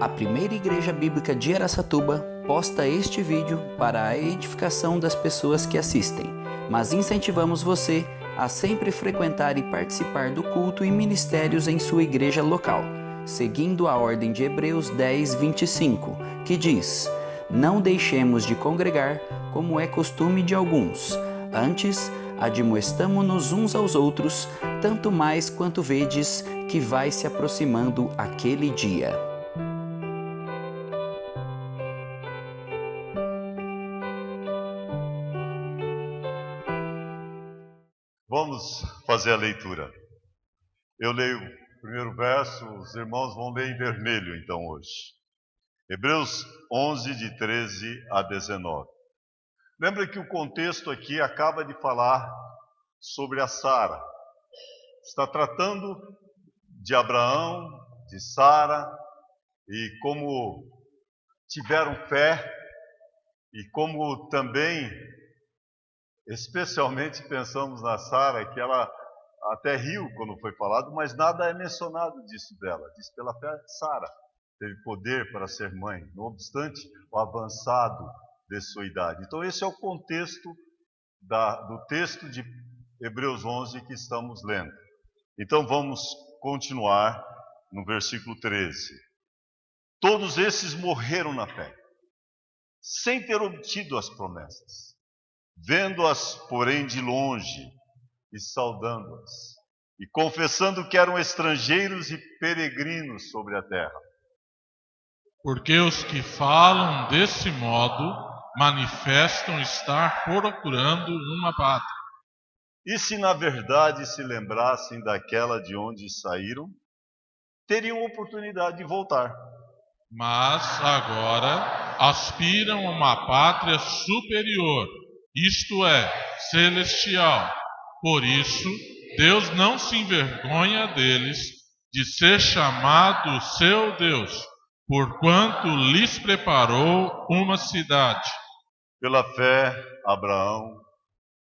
A primeira igreja bíblica de Araçatuba posta este vídeo para a edificação das pessoas que assistem, mas incentivamos você a sempre frequentar e participar do culto e ministérios em sua igreja local, seguindo a ordem de Hebreus 10, 25, que diz: "Não deixemos de congregar, como é costume de alguns, antes admoestamo-nos uns aos outros, tanto mais quanto vedes que vai se aproximando aquele dia." Vamos fazer a leitura. Eu leio o primeiro verso, os irmãos vão ler em vermelho então hoje. Hebreus 11, de 13 a 19. Lembra que o contexto aqui acaba de falar sobre a Sara. Está tratando de Abraão, de Sara, e como tiveram fé, e como também, especialmente pensamos na Sara, que ela até riu quando foi falado, mas nada é mencionado disso dela. Diz pela fé, Sara teve poder para ser mãe, não obstante o avançado de sua idade. Então esse é o contexto do texto de Hebreus 11 que estamos lendo. Então vamos continuar no versículo 13. Todos esses morreram na fé, sem ter obtido as promessas, vendo-as, porém, de longe e saudando-as, e confessando que eram estrangeiros e peregrinos sobre a terra. Porque os que falam desse modo manifestam estar procurando uma pátria. E se na verdade se lembrassem daquela de onde saíram, teriam oportunidade de voltar. Mas agora aspiram a uma pátria superior, isto é, celestial. Por isso, Deus não se envergonha deles de ser chamado seu Deus, porquanto lhes preparou uma cidade. Pela fé, Abraão,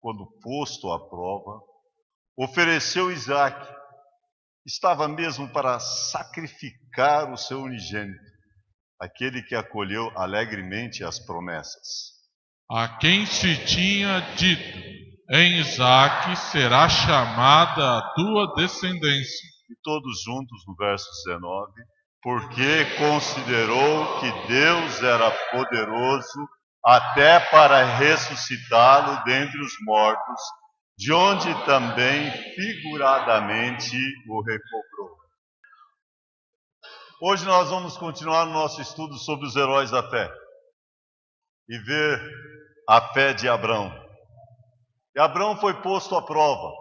quando posto à prova, ofereceu Isaque. Estava mesmo para sacrificar o seu unigênito, aquele que acolheu alegremente as promessas. A quem se tinha dito: em Isaque será chamada a tua descendência. E todos juntos no verso 19, porque considerou que Deus era poderoso até para ressuscitá-lo dentre os mortos, de onde também figuradamente o recobrou. Hoje nós vamos continuar no nosso estudo sobre os heróis da fé e ver a fé de Abraão. E Abraão foi posto à prova.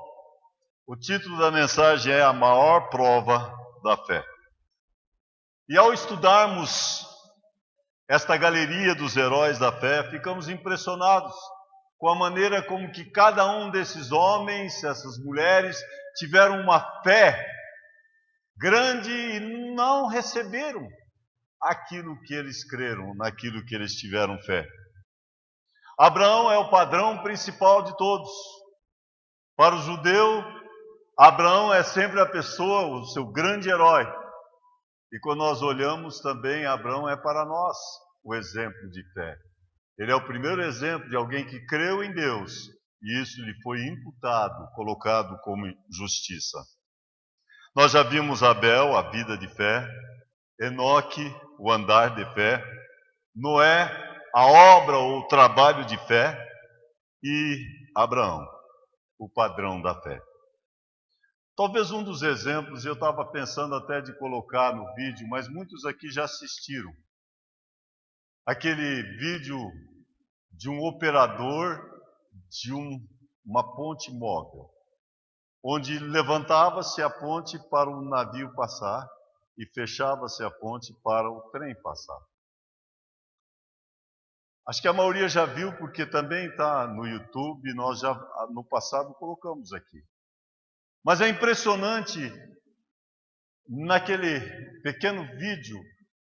O título da mensagem é A Maior Prova da Fé. E ao estudarmos esta galeria dos heróis da fé, ficamos impressionados com a maneira como que cada um desses homens, essas mulheres, tiveram uma fé grande e não receberam aquilo que eles creram, naquilo que eles tiveram fé. Abraão é o padrão principal de todos. Para o judeu, Abraão é sempre a pessoa, o seu grande herói. E quando nós olhamos também, Abraão é para nós o exemplo de fé. Ele é o primeiro exemplo de alguém que creu em Deus, e isso lhe foi imputado, colocado como justiça. Nós já vimos Abel, a vida de fé, Enoque, o andar de fé, Noé, a obra ou o trabalho de fé, e Abraão, o padrão da fé. Talvez um dos exemplos, eu estava pensando até de colocar no vídeo, mas muitos aqui já assistiram. Aquele vídeo de um operador de uma ponte móvel, onde levantava-se a ponte para o navio passar e fechava-se a ponte para o trem passar. Acho que a maioria já viu, porque também está no YouTube, nós já no passado colocamos aqui. Mas é impressionante, naquele pequeno vídeo,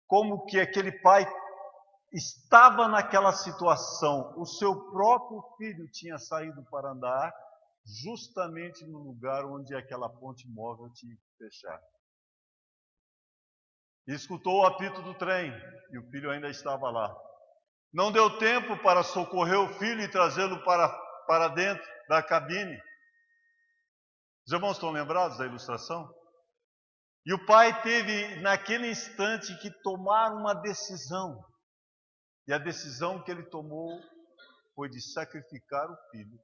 como que aquele pai estava naquela situação. O seu próprio filho tinha saído para andar justamente no lugar onde aquela ponte móvel tinha que fechar. e escutou o apito do trem, e o filho ainda estava lá. Não deu tempo para socorrer o filho e trazê-lo para dentro da cabine. Os irmãos estão lembrados da ilustração? E o pai teve, naquele instante, que tomar uma decisão. E a decisão que ele tomou foi de sacrificar o filho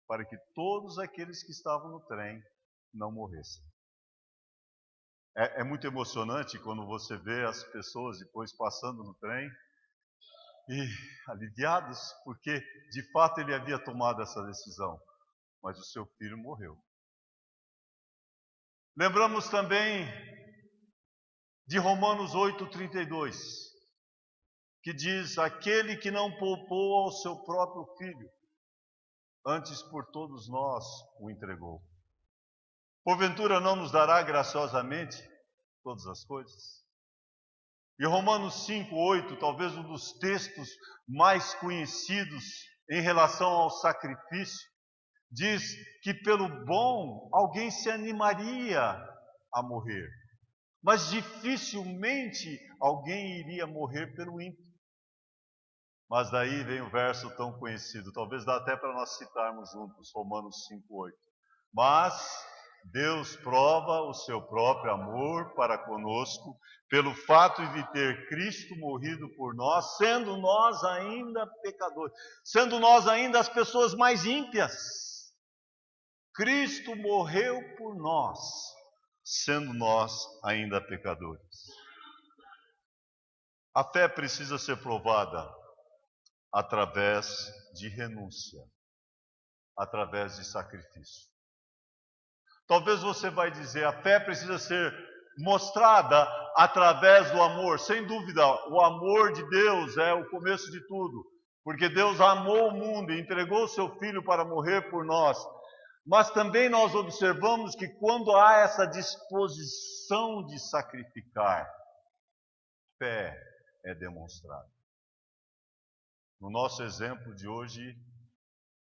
para que todos aqueles que estavam no trem não morressem. É muito emocionante quando você vê as pessoas depois passando no trem e aliviados, porque de fato ele havia tomado essa decisão, mas o seu filho morreu. Lembramos também de Romanos 8:32, que diz: aquele que não poupou ao seu próprio filho, antes por todos nós o entregou. Porventura não nos dará graciosamente todas as coisas? E Romanos 5:8, talvez um dos textos mais conhecidos em relação ao sacrifício, diz que pelo bom alguém se animaria a morrer, mas dificilmente alguém iria morrer pelo ímpio. Mas daí vem o verso tão conhecido, talvez dá até para nós citarmos juntos, Romanos 5:8. Mas Deus prova o seu próprio amor para conosco, pelo fato de ter Cristo morrido por nós, sendo nós ainda pecadores, sendo nós ainda as pessoas mais ímpias. Cristo morreu por nós, sendo nós ainda pecadores. A fé precisa ser provada através de renúncia, através de sacrifício. Talvez você vai dizer, a fé precisa ser mostrada através do amor. Sem dúvida, o amor de Deus é o começo de tudo, porque Deus amou o mundo e entregou o seu Filho para morrer por nós. Mas também nós observamos que quando há essa disposição de sacrificar, fé é demonstrada. No nosso exemplo de hoje,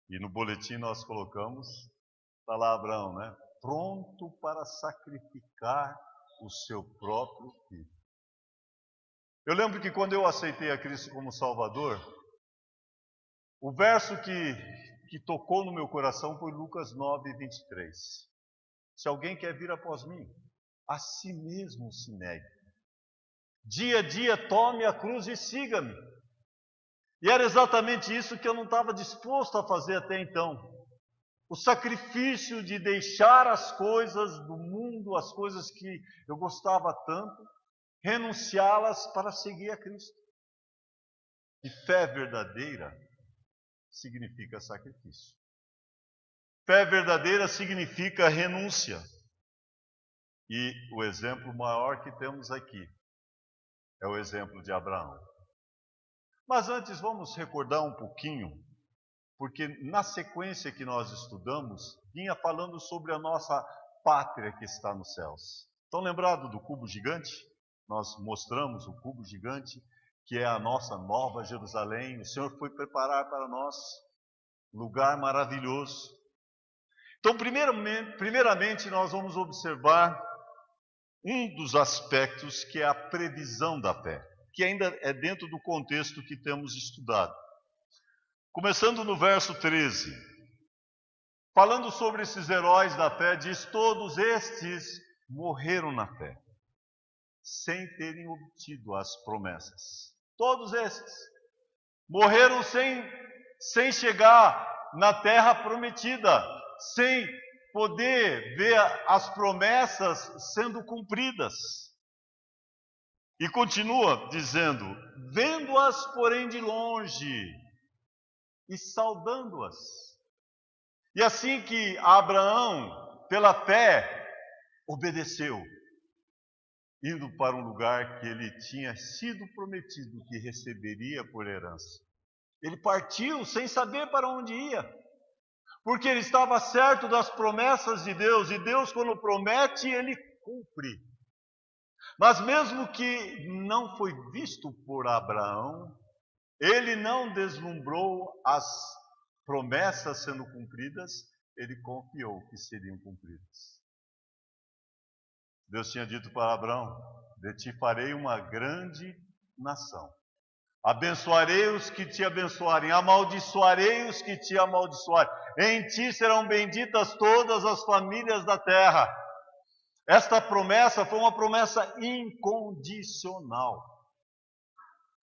e no boletim nós colocamos, está lá Abraão, né? Pronto para sacrificar o seu próprio filho. Eu lembro que quando eu aceitei a Cristo como Salvador, o verso que tocou no meu coração foi Lucas 9:23. Se alguém quer vir após mim, a si mesmo se negue. Dia a dia tome a cruz e siga-me. E era exatamente isso que eu não estava disposto a fazer até então. O sacrifício de deixar as coisas do mundo, as coisas que eu gostava tanto, renunciá-las para seguir a Cristo. E fé verdadeira significa sacrifício. Fé verdadeira significa renúncia. E o exemplo maior que temos aqui é o exemplo de Abraão. Mas antes vamos recordar um pouquinho, porque na sequência que nós estudamos, vinha falando sobre a nossa pátria que está nos céus. Estão lembrados do cubo gigante? Nós mostramos o cubo gigante, que é a nossa nova Jerusalém. O Senhor foi preparar para nós lugar maravilhoso. Então, primeiramente nós vamos observar um dos aspectos que é a previsão da fé, que ainda é dentro do contexto que temos estudado. Começando no verso 13, falando sobre esses heróis da fé, diz: todos estes morreram na fé, sem terem obtido as promessas. Todos estes morreram sem chegar na terra prometida, sem poder ver as promessas sendo cumpridas. E continua dizendo: vendo-as, porém, de longe, e saudando-as. E assim que Abraão, pela fé, obedeceu, indo para um lugar que ele tinha sido prometido que receberia por herança. Ele partiu sem saber para onde ia, porque ele estava certo das promessas de Deus, e Deus, quando promete, ele cumpre. Mas mesmo que não foi visto por Abraão, ele não deslumbrou as promessas sendo cumpridas, ele confiou que seriam cumpridas. Deus tinha dito para Abraão: de ti farei uma grande nação. Abençoarei os que te abençoarem, amaldiçoarei os que te amaldiçoarem. Em ti serão benditas todas as famílias da terra. Esta promessa foi uma promessa incondicional.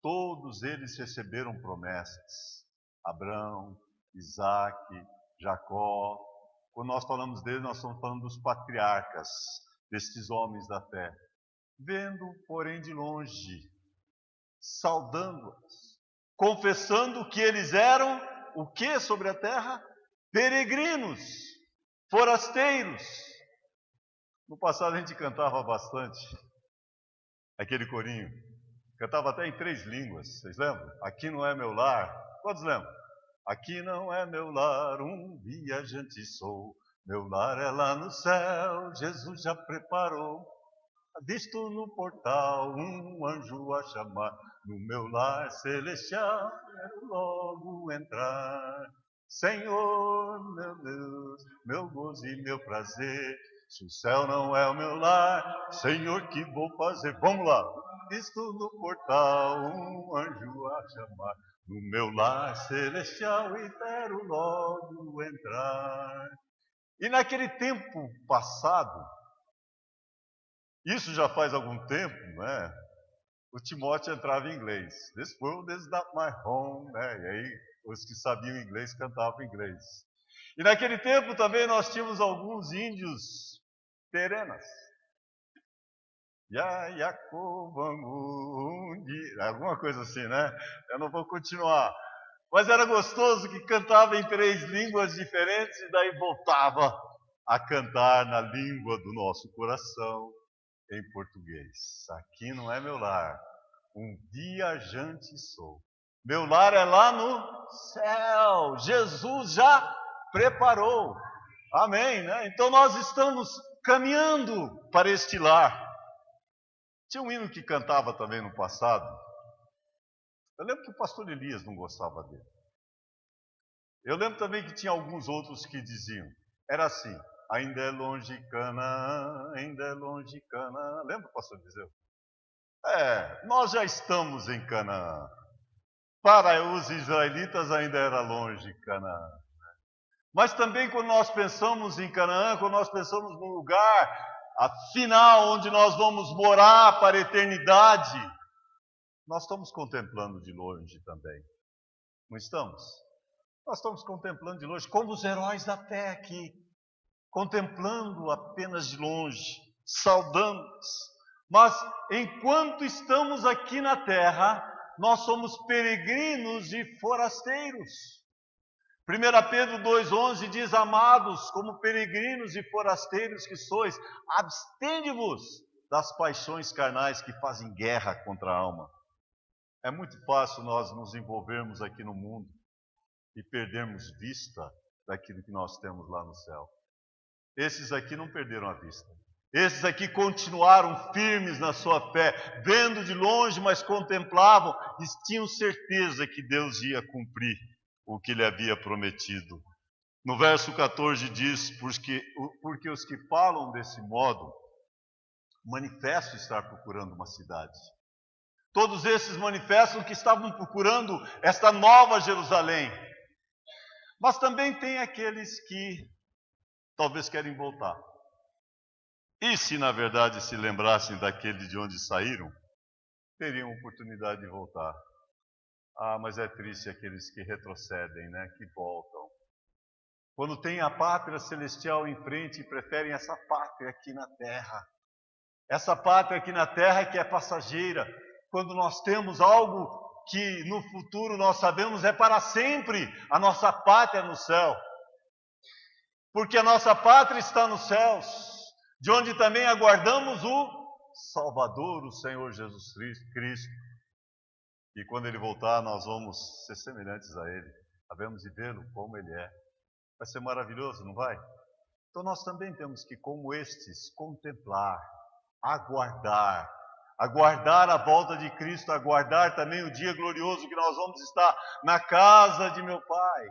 Todos eles receberam promessas. Abraão, Isaque, Jacó. Quando nós falamos deles, nós estamos falando dos patriarcas, destes homens da fé. Vendo, porém, de longe, saudando-os, confessando que eles eram o que sobre a terra? Peregrinos, forasteiros. No passado a gente cantava bastante aquele corinho. Cantava até em 3 línguas, vocês lembram? Aqui não é meu lar. Quantos lembram? Aqui não é meu lar, um viajante sou. Meu lar é lá no céu, Jesus já preparou. Visto no portal um anjo a chamar, no meu lar celestial quero logo entrar. Senhor, meu Deus, meu gozo e meu prazer, se o céu não é o meu lar, Senhor, que vou fazer? Vamos lá. Visto no portal um anjo a chamar, no meu lar celestial e quero logo entrar. E naquele tempo passado, isso já faz algum tempo, né? O Timóteo entrava em inglês. This world is not my home, né? E aí os que sabiam inglês cantavam inglês. E naquele tempo também nós tínhamos alguns índios terenas. Alguma coisa assim, né? Eu não vou continuar. Mas era gostoso que cantava em 3 línguas diferentes e daí voltava a cantar na língua do nosso coração, em português. Aqui não é meu lar, um viajante sou. Meu lar é lá no céu. Jesus já preparou. Amém, né? Então nós estamos caminhando para este lar. Tinha um hino que cantava também no passado. Eu lembro que o pastor Elias não gostava dele. Eu lembro também que tinha alguns outros que diziam. Era assim: ainda é longe Canaã, ainda é longe Canaã. Lembra, pastor Eliseu? Nós já estamos em Canaã. Para os israelitas ainda era longe Canaã. Mas também quando nós pensamos em Canaã, quando nós pensamos num lugar final onde nós vamos morar para a eternidade, nós estamos contemplando de longe também. Não estamos? Nós estamos contemplando de longe, como os heróis da fé aqui. Contemplando apenas de longe, saudando-os. Mas enquanto estamos aqui na terra, nós somos peregrinos e forasteiros. 1 Pedro 2,11 diz: amados, como peregrinos e forasteiros que sois, abstende-vos das paixões carnais que fazem guerra contra a alma. É muito fácil nós nos envolvermos aqui no mundo e perdermos vista daquilo que nós temos lá no céu. Esses aqui não perderam a vista. Esses aqui continuaram firmes na sua fé, vendo de longe, mas contemplavam e tinham certeza que Deus ia cumprir o que lhe havia prometido. No verso 14 diz: porque os que falam desse modo manifestam estar procurando uma cidade. Todos esses manifestam que estavam procurando esta nova Jerusalém. Mas também tem aqueles que talvez querem voltar. E se na verdade se lembrassem daquele de onde saíram, teriam oportunidade de voltar. Mas é triste aqueles que retrocedem, né? Que voltam. Quando tem a pátria celestial em frente e preferem essa pátria aqui na terra. Essa pátria aqui na terra que é passageira. Quando nós temos algo que no futuro nós sabemos é para sempre, a nossa pátria no céu. Porque a nossa pátria está nos céus, de onde também aguardamos o Salvador, o Senhor Jesus Cristo. E quando Ele voltar, nós vamos ser semelhantes a Ele. Havemos de vê-lo como Ele é. Vai ser maravilhoso, não vai? Então nós também temos que, como estes, contemplar, aguardar a volta de Cristo, aguardar também o dia glorioso que nós vamos estar na casa de meu Pai,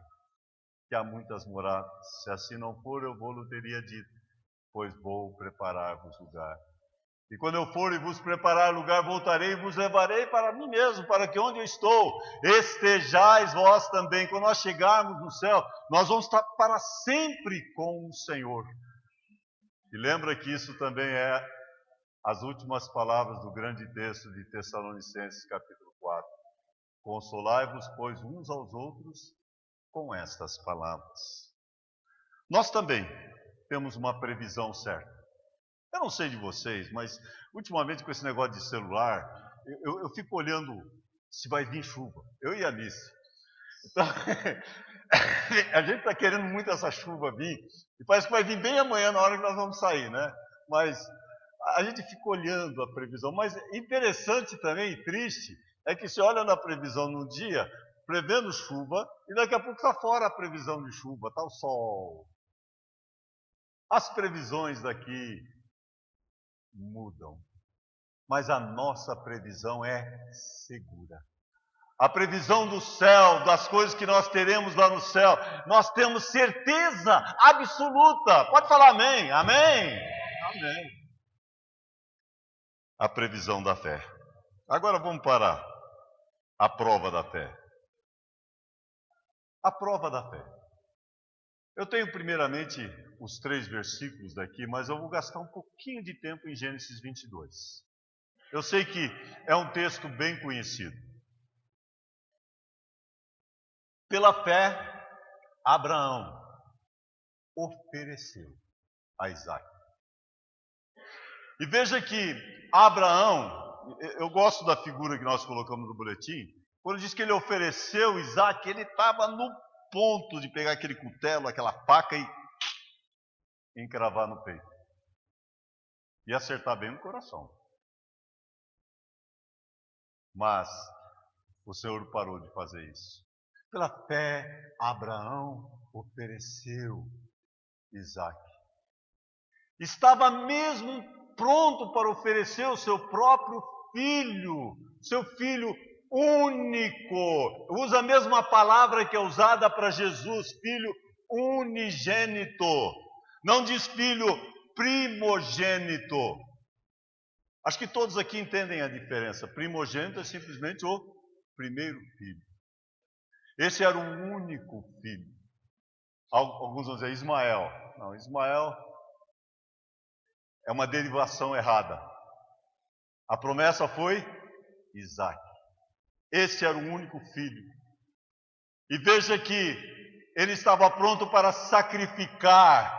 que há muitas moradas. Se assim não for, eu vou-lhe teria dito, pois vou preparar-vos lugar. E quando eu for e vos preparar lugar, voltarei e vos levarei para mim mesmo, para que onde eu estou, estejais vós também. Quando nós chegarmos no céu, nós vamos estar para sempre com o Senhor. E lembra que isso também é as últimas palavras do grande texto de Tessalonicenses, capítulo 4. Consolai-vos, pois, uns aos outros com estas palavras. Nós também temos uma previsão certa. Eu não sei de vocês, mas ultimamente com esse negócio de celular, eu fico olhando se vai vir chuva. Eu e a Alice. Então, a gente está querendo muito essa chuva vir, e parece que vai vir bem amanhã na hora que nós vamos sair, né? Mas a gente fica olhando a previsão. Mas interessante também e triste é que você olha na previsão num dia, prevendo chuva, e daqui a pouco está fora a previsão de chuva, está o sol. As previsões daqui mudam, mas a nossa previsão é segura. A previsão do céu, das coisas que nós teremos lá no céu, nós temos certeza absoluta. Pode falar amém? Amém? Amém. A previsão da fé. Agora vamos para a prova da fé. A prova da fé. Eu tenho primeiramente os 3 versículos daqui, mas eu vou gastar um pouquinho de tempo em Gênesis 22. Eu sei que é um texto bem conhecido. Pela fé, Abraão ofereceu a Isaac. E veja que Abraão, eu gosto da figura que nós colocamos no boletim, quando diz que ele ofereceu Isaac, ele estava no ponto de pegar aquele cutelo, aquela faca e encravar no peito. E acertar bem no coração. Mas o Senhor parou de fazer isso. Pela fé, Abraão ofereceu Isaac. Estava mesmo pronto para oferecer o seu próprio filho, seu filho único. Usa a mesma palavra que é usada para Jesus, filho unigênito. Não diz filho primogênito. Acho que todos aqui entendem a diferença. Primogênito é simplesmente o primeiro filho. Esse era o único filho. Alguns vão dizer Ismael. Não, Ismael é uma derivação errada. A promessa foi Isaac. Esse era o único filho. E veja que ele estava pronto para sacrificar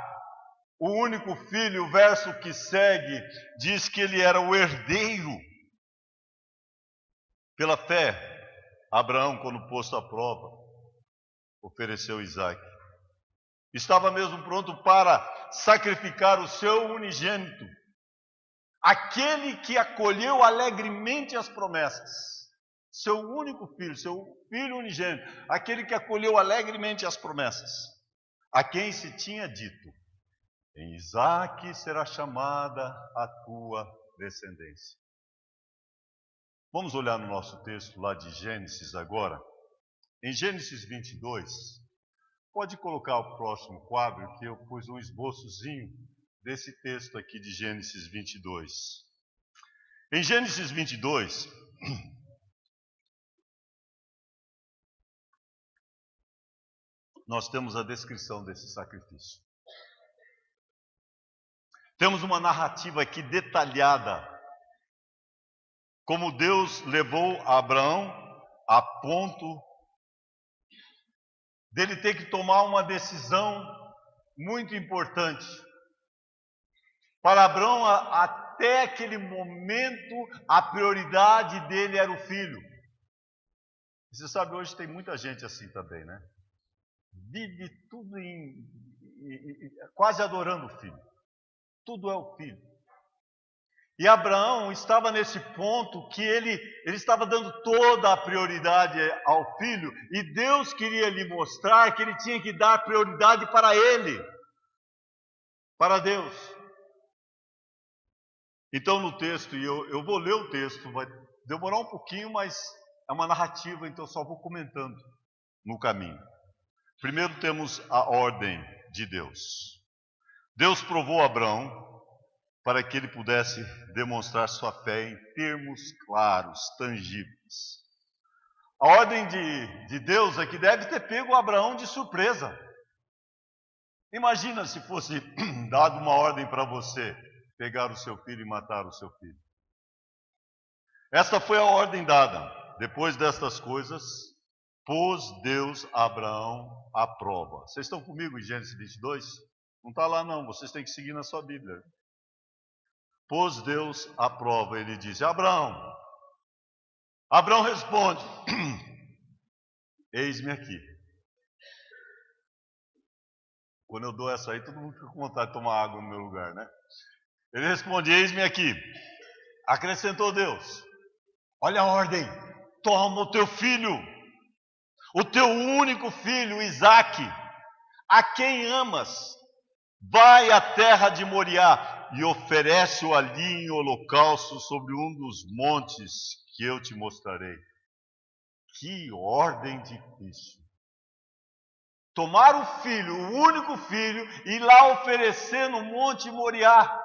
o único filho. O verso que segue diz que ele era o herdeiro. Pela fé, Abraão, quando posto à prova, ofereceu Isaac. Estava mesmo pronto para sacrificar o seu unigênito, aquele que acolheu alegremente as promessas, seu único filho, seu filho unigênito, aquele que acolheu alegremente as promessas, a quem se tinha dito: em Isaque será chamada a tua descendência. Vamos olhar no nosso texto lá de Gênesis agora. Em Gênesis 22, pode colocar o próximo quadro, que eu pus um esboçozinho desse texto aqui de Gênesis 22. Em Gênesis 22, nós temos a descrição desse sacrifício. Temos uma narrativa aqui detalhada, como Deus levou Abraão a ponto dele ter que tomar uma decisão muito importante. Para Abraão, até aquele momento, a prioridade dele era o filho. Você sabe, hoje tem muita gente assim também, né? Vive tudo quase adorando o filho. Tudo é o filho. E Abraão estava nesse ponto que ele estava dando toda a prioridade ao filho, e Deus queria lhe mostrar que ele tinha que dar prioridade para ele, para Deus. Então no texto, e eu vou ler o texto, vai demorar um pouquinho, mas é uma narrativa, então só vou comentando no caminho. Primeiro temos a ordem de Deus. Deus provou Abraão para que ele pudesse demonstrar sua fé em termos claros, tangíveis. A ordem de Deus é que deve ter pego Abraão de surpresa. Imagina se fosse dado uma ordem para você pegar o seu filho e matar o seu filho. Esta foi a ordem dada. Depois destas coisas, pôs Deus a Abraão à prova. Vocês estão comigo em Gênesis 22? Não está lá não, vocês têm que seguir na sua Bíblia. Pôs Deus à prova, ele disse: Abraão. Abraão responde: eis-me aqui. Quando eu dou essa aí, todo mundo fica com vontade de tomar água no meu lugar, né? Ele responde: eis-me aqui. Acrescentou Deus: olha a ordem, toma o teu filho, o teu único filho, Isaque, a quem amas, vai à terra de Moriá e oferece-o ali em holocausto sobre um dos montes que eu te mostrarei. Que ordem difícil! Tomar o filho, o único filho, e ir lá oferecer no monte Moriá.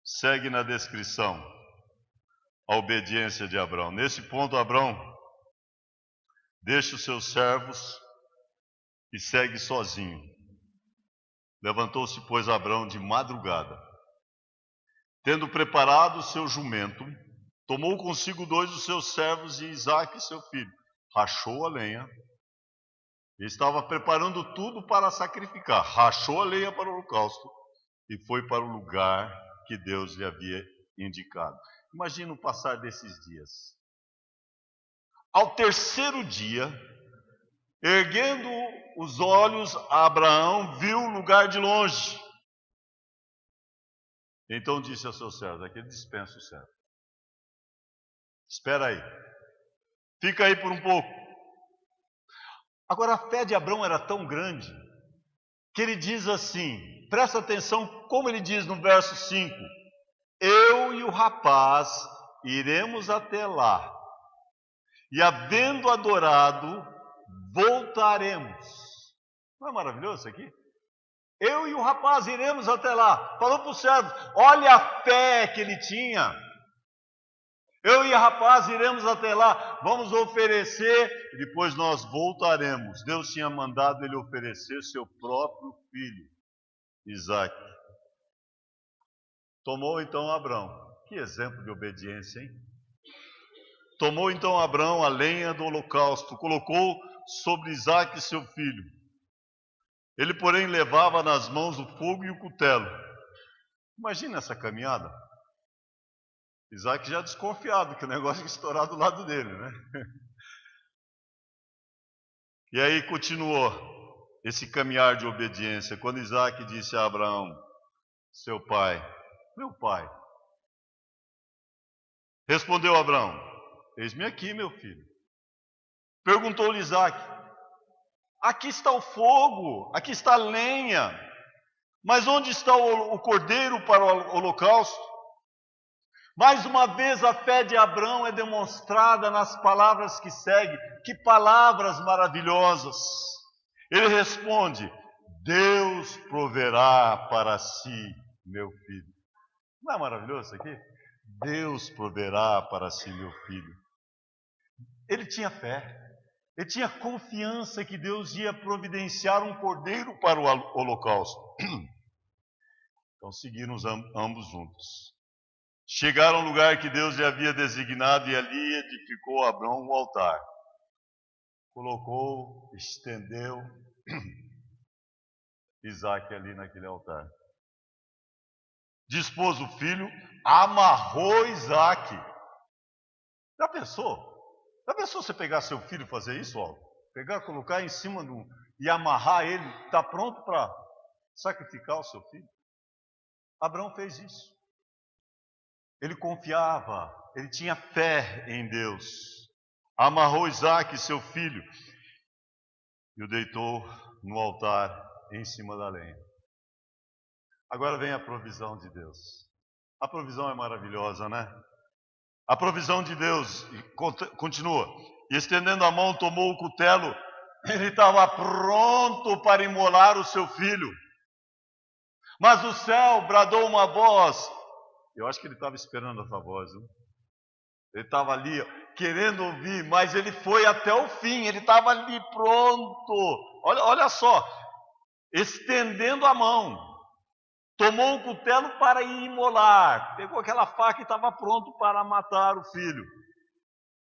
Segue na descrição a obediência de Abraão. Nesse ponto, Abraão deixa os seus servos e segue sozinho. Levantou-se, pois, Abraão de madrugada. Tendo preparado o seu jumento, tomou consigo 2 dos seus servos e Isaque, seu filho. Rachou a lenha. Ele estava preparando tudo para sacrificar. Rachou a lenha para o holocausto e foi para o lugar que Deus lhe havia indicado. Imagina o passar desses dias. Ao terceiro dia, erguendo os olhos, Abraão viu o lugar de longe. Então disse ao seu servo: aqui dispensa o servo. Espera aí. Fica aí por um pouco. Agora, a fé de Abraão era tão grande que ele diz assim, presta atenção como ele diz no verso 5: eu e o rapaz iremos até lá, e havendo adorado, voltaremos. Não é maravilhoso isso aqui? Eu e o rapaz iremos até lá. Falou para o servo: olha a fé que ele tinha. Eu e o rapaz iremos até lá, vamos oferecer, e depois nós voltaremos. Deus tinha mandado ele oferecer seu próprio filho, Isaque. Tomou então Abraão. Que exemplo de obediência, hein? Tomou então Abraão a lenha do holocausto, colocou sobre Isaque seu filho. Ele, porém, levava nas mãos o fogo e o cutelo. Imagina essa caminhada. Isaque já desconfiado que o negócio ia estourar do lado dele, né? E aí continuou esse caminhar de obediência. Quando Isaque disse a Abraão: seu pai, meu pai. Respondeu Abraão: eis-me aqui, meu filho. Perguntou-lhe Isaque: aqui está o fogo, aqui está a lenha, mas onde está o cordeiro para o holocausto? Mais uma vez a fé de Abraão é demonstrada nas palavras que seguem. Que palavras maravilhosas! Ele responde: Deus proverá para si, meu filho. Não é maravilhoso isso aqui? Deus proverá para si, meu filho. Ele tinha fé, ele tinha confiança que Deus ia providenciar um cordeiro para o holocausto. Então seguiram ambos juntos. Chegaram ao lugar que Deus lhe havia designado e ali edificou Abraão o altar. Colocou, estendeu Isaque ali naquele altar. Dispôs o filho, amarrou Isaque. Já pensou? Já pensou você pegar seu filho e fazer isso? Ó? Pegar, colocar em cima e amarrar ele, está pronto para sacrificar o seu filho? Abraão fez isso. Ele confiava, ele tinha fé em Deus. Amarrou Isaque, seu filho, e o deitou no altar em cima da lenha. Agora vem a provisão de Deus. A provisão é maravilhosa, né? A provisão de Deus continua. E estendendo a mão, tomou o cutelo. Ele estava pronto para imolar o seu filho. Mas o céu bradou uma voz. Eu acho que ele estava esperando essa voz, viu? Ele estava ali, querendo ouvir, mas ele foi até o fim, ele estava ali pronto. Olha só, estendendo a mão, tomou um cutelo para imolar, pegou aquela faca e estava pronto para matar o filho.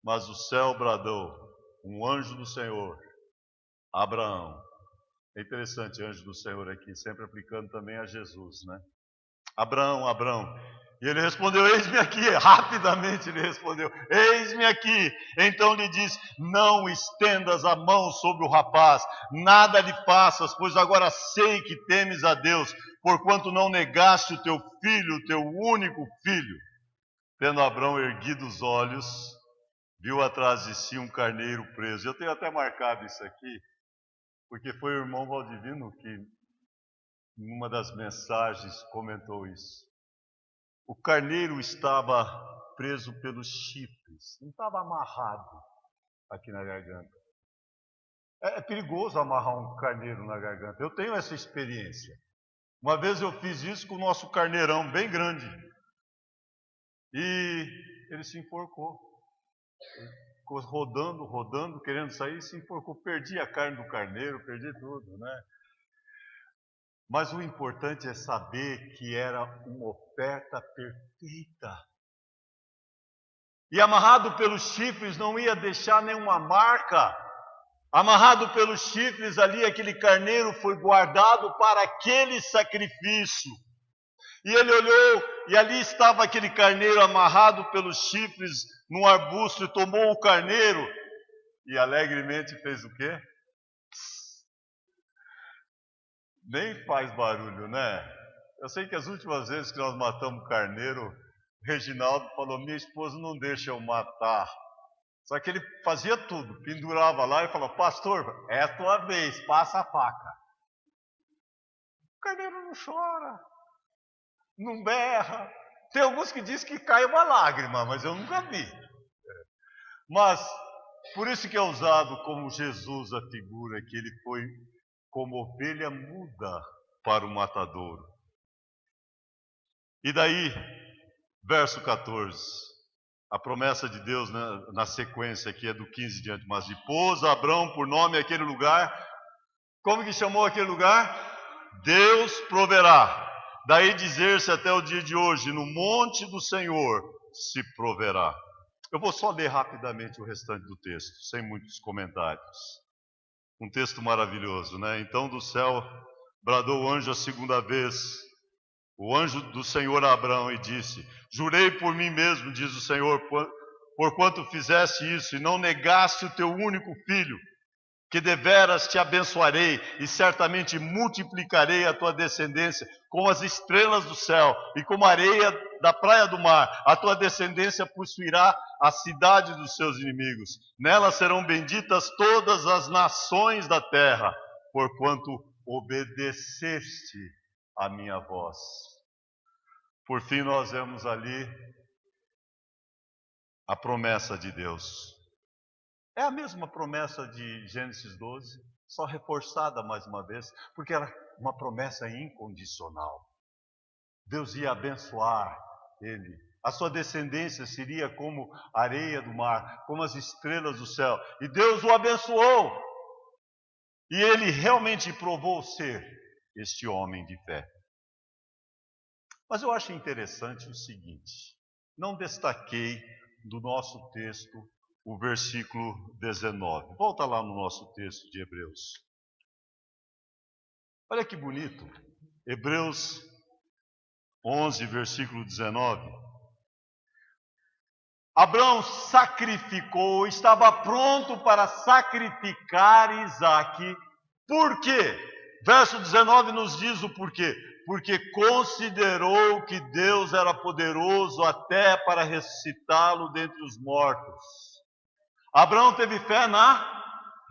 Mas o céu bradou, um anjo do Senhor, Abraão. É interessante, anjo do Senhor aqui, sempre aplicando também a Jesus, né? Abraão, Abraão. E ele respondeu, eis-me aqui. Rapidamente ele respondeu, eis-me aqui. Então lhe disse, não estendas a mão sobre o rapaz, nada lhe faças, pois agora sei que temes a Deus, porquanto não negaste o teu filho, o teu único filho. Tendo Abraão erguido os olhos, viu atrás de si um carneiro preso. Eu tenho até marcado isso aqui, porque foi o irmão Valdivino que, em uma das mensagens, comentou isso. O carneiro estava preso pelos chifres, não estava amarrado aqui na garganta. É perigoso amarrar um carneiro na garganta. Eu tenho essa experiência. Uma vez eu fiz isso com o nosso carneirão bem grande. E ele se enforcou. Ele ficou rodando, querendo sair, se enforcou. Perdi a carne do carneiro, perdi tudo, né? Mas o importante é saber que era uma oferta perfeita. E amarrado pelos chifres não ia deixar nenhuma marca. Amarrado pelos chifres ali, aquele carneiro foi guardado para aquele sacrifício. E ele olhou, e ali estava aquele carneiro amarrado pelos chifres num arbusto, e tomou o carneiro e alegremente fez o quê? Nem faz barulho, né? Eu sei que as últimas vezes que nós matamos carneiro, Reginaldo falou, minha esposa não deixa eu matar. Só que ele fazia tudo, pendurava lá e falou, pastor, é a tua vez, passa a faca. O carneiro não chora, não berra. Tem alguns que dizem que cai uma lágrima, mas eu nunca vi. Mas, por isso que é usado como Jesus a figura, que ele foi como ovelha muda para o matadouro. E daí, verso 14, a promessa de Deus, né, na sequência aqui é do 15 diante, mas pôs Abrão por nome aquele lugar. Como que chamou aquele lugar? Deus proverá. Daí dizer-se até o dia de hoje, no monte do Senhor se proverá. Eu vou só ler rapidamente o restante do texto, sem muitos comentários. Um texto maravilhoso, né? Então do céu bradou o anjo a segunda vez, o anjo do Senhor a Abraão, e disse, jurei por mim mesmo, diz o Senhor, porquanto fizeste isso e não negaste o teu único filho, que deveras te abençoarei e certamente multiplicarei a tua descendência como as estrelas do céu e como a areia da praia do mar. A tua descendência possuirá a cidade dos seus inimigos. Nela serão benditas todas as nações da terra, porquanto obedeceste a minha voz. Por fim, nós vemos ali a promessa de Deus. É a mesma promessa de Gênesis 12, só reforçada mais uma vez, porque era uma promessa incondicional. Deus ia abençoar ele. A sua descendência seria como a areia do mar, como as estrelas do céu. E Deus o abençoou. E ele realmente provou ser este homem de fé. Mas eu acho interessante o seguinte, não destaquei do nosso texto o versículo 19. Volta lá no nosso texto de Hebreus. Olha que bonito. Hebreus 11, versículo 19. Abraão sacrificou, estava pronto para sacrificar Isaque. Por quê? Verso 19 nos diz o porquê. Porque considerou que Deus era poderoso até para ressuscitá-lo dentre os mortos. Abraão teve fé na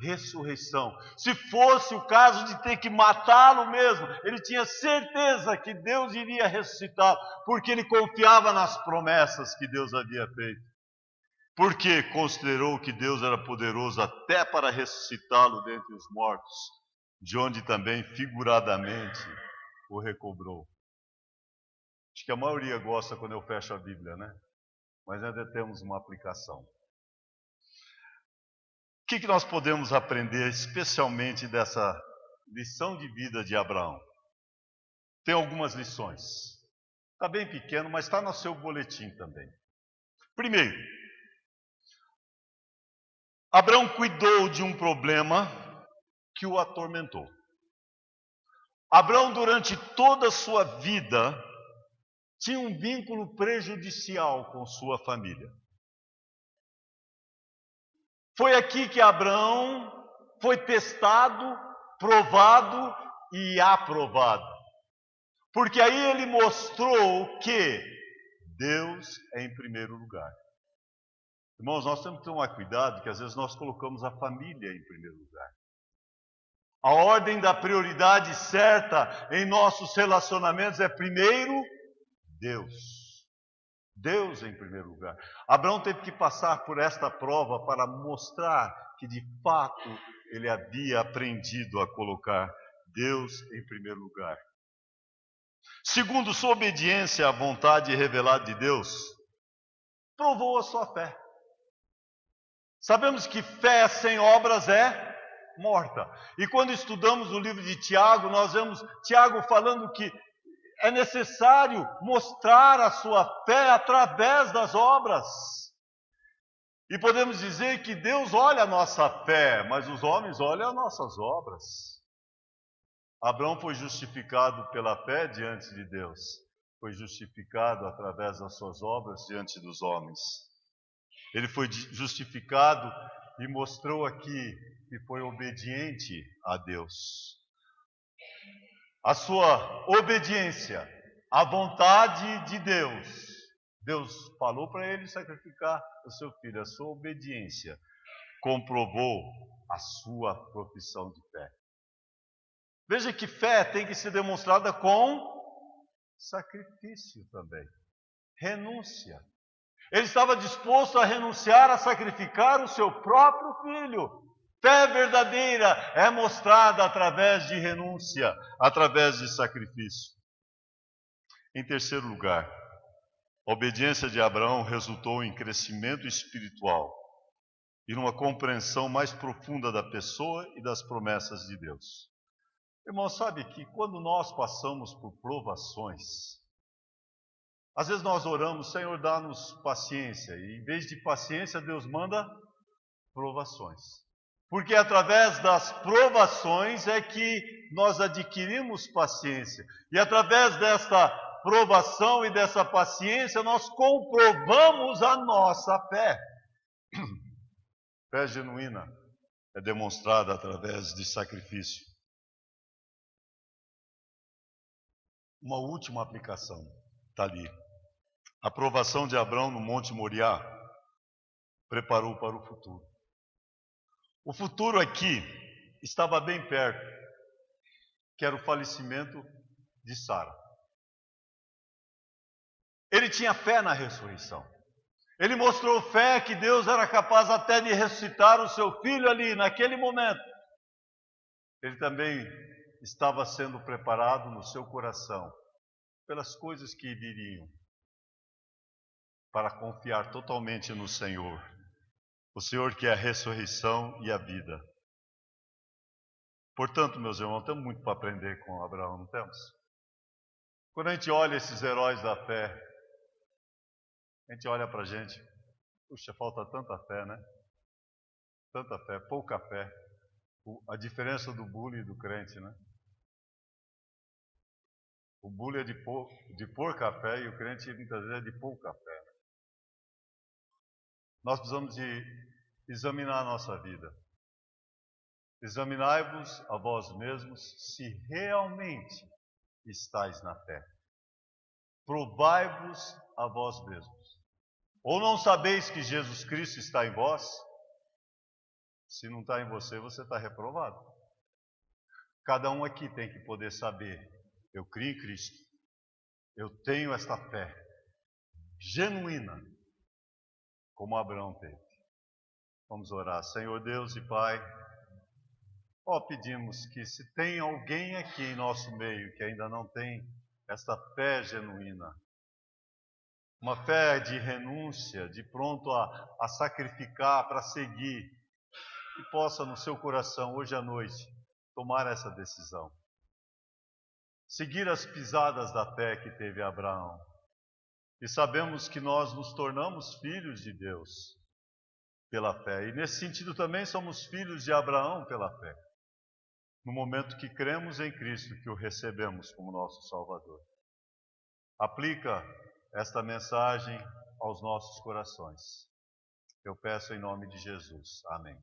ressurreição. Se fosse o caso de ter que matá-lo mesmo, ele tinha certeza que Deus iria ressuscitá-lo, porque ele confiava nas promessas que Deus havia feito. Porque considerou que Deus era poderoso até para ressuscitá-lo dentre os mortos, de onde também figuradamente o recobrou. Acho que a maioria gosta quando eu fecho a Bíblia, né? Mas ainda temos uma aplicação. O que nós podemos aprender especialmente dessa lição de vida de Abraão? Tem algumas lições. Está bem pequeno, mas está no seu boletim também. Primeiro, Abraão cuidou de um problema que o atormentou. Abraão, durante toda a sua vida, tinha um vínculo prejudicial com sua família. Foi aqui que Abraão foi testado, provado e aprovado. Porque aí ele mostrou que Deus é em primeiro lugar. Irmãos, nós temos que tomar cuidado, que às vezes nós colocamos a família em primeiro lugar. A ordem da prioridade certa em nossos relacionamentos é primeiro Deus. Deus em primeiro lugar. Abraão teve que passar por esta prova para mostrar que de fato ele havia aprendido a colocar Deus em primeiro lugar. Segundo, sua obediência à vontade revelada de Deus provou a sua fé. Sabemos que fé sem obras é morta. E quando estudamos o livro de Tiago, nós vemos Tiago falando que é necessário mostrar a sua fé através das obras. E podemos dizer que Deus olha a nossa fé, mas os homens olham as nossas obras. Abraão foi justificado pela fé diante de Deus. Foi justificado através das suas obras diante dos homens. Ele foi justificado e mostrou aqui que foi obediente a Deus. A sua obediência à vontade de Deus. Deus falou para ele sacrificar o seu filho. A sua obediência comprovou a sua profissão de fé. Veja que fé tem que ser demonstrada com sacrifício também. Renúncia. Ele estava disposto a renunciar a sacrificar o seu próprio filho. Fé verdadeira é mostrada através de renúncia, através de sacrifício. Em terceiro lugar, a obediência de Abraão resultou em crescimento espiritual e numa compreensão mais profunda da pessoa e das promessas de Deus. Irmão, sabe que quando nós passamos por provações, às vezes nós oramos, Senhor, dá-nos paciência, e em vez de paciência, Deus manda provações. Porque através das provações é que nós adquirimos paciência. E através desta provação e dessa paciência, nós comprovamos a nossa fé. Fé genuína é demonstrada através de sacrifício. Uma última aplicação está ali. A aprovação de Abraão no Monte Moriá preparou para o futuro. O futuro aqui estava bem perto, que era o falecimento de Sara. Ele tinha fé na ressurreição. Ele mostrou fé que Deus era capaz até de ressuscitar o seu filho ali, naquele momento. Ele também estava sendo preparado no seu coração pelas coisas que viriam, para confiar totalmente no Senhor. O Senhor que é a ressurreição e a vida. Portanto, meus irmãos, temos muito para aprender com Abraão, não temos? Quando a gente olha esses heróis da fé, a gente olha para a gente, puxa, falta tanta fé, né? Tanta fé, pouca fé. A diferença do bule e do crente, né? O bule é de pôr café e o crente muitas vezes é de pouca fé. Nós precisamos de examinar a nossa vida. Examinai-vos a vós mesmos se realmente estáis na fé. Provai-vos a vós mesmos. Ou não sabeis que Jesus Cristo está em vós? Se não está em você, você está reprovado. Cada um aqui tem que poder saber, eu creio em Cristo. Eu tenho esta fé genuína, como Abraão teve. Vamos orar. Senhor Deus e Pai, Ó, pedimos que se tem alguém aqui em nosso meio que ainda não tem esta fé genuína, uma fé de renúncia, de pronto a sacrificar para seguir, que possa no seu coração, hoje à noite, tomar essa decisão. Seguir as pisadas da fé que teve Abraão. E sabemos que nós nos tornamos filhos de Deus pela fé. E nesse sentido também somos filhos de Abraão pela fé. No momento que cremos em Cristo, que o recebemos como nosso Salvador. Aplica esta mensagem aos nossos corações. Eu peço em nome de Jesus. Amém.